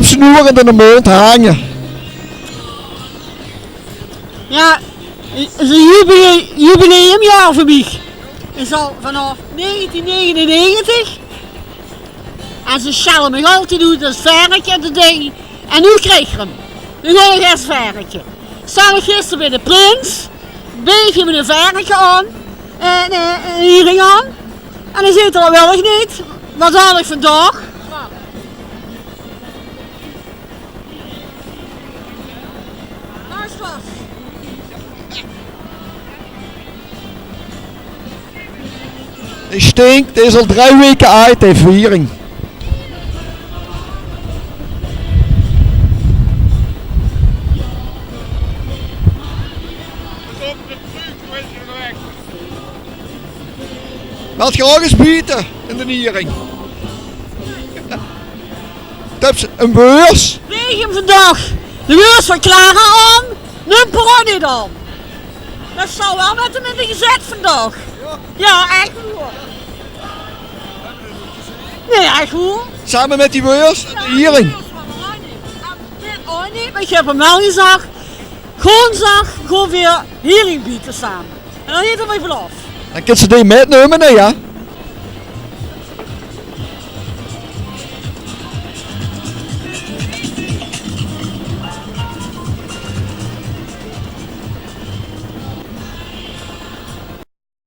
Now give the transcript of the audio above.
heb ze nu in de mond hangen. Ja, het is een jubileumjaar voor mij. Het is al vanaf 1999. En ze schellen me altijd uit dat verretje en dat ding. En nu krijg ik hem. Nu ga ik eerst verretje. Sta ik gisteren bij de Prins. Beeg je met een verretje aan. En een hiering aan. En dan zit er wel niet. Wat had ik vandaag? Die stinkt, die is al 3 weken uit, die viering. Laat graag eens bieten in de niering. Dat is een beurs. Weeg hem vandaag. De beurs van Clara aan. Nu broni dan. Dat zal wel met hem in de gezet vandaag. Ja, echt goed. Nee, echt goed. Samen met die beurs en de hiering. Oh nee, maar ik heb hem wel gezegd. Gewoon weer hiering bieden samen. En dan heet er maar vanaf. Dan kun je ze die metnemen, hè, ja?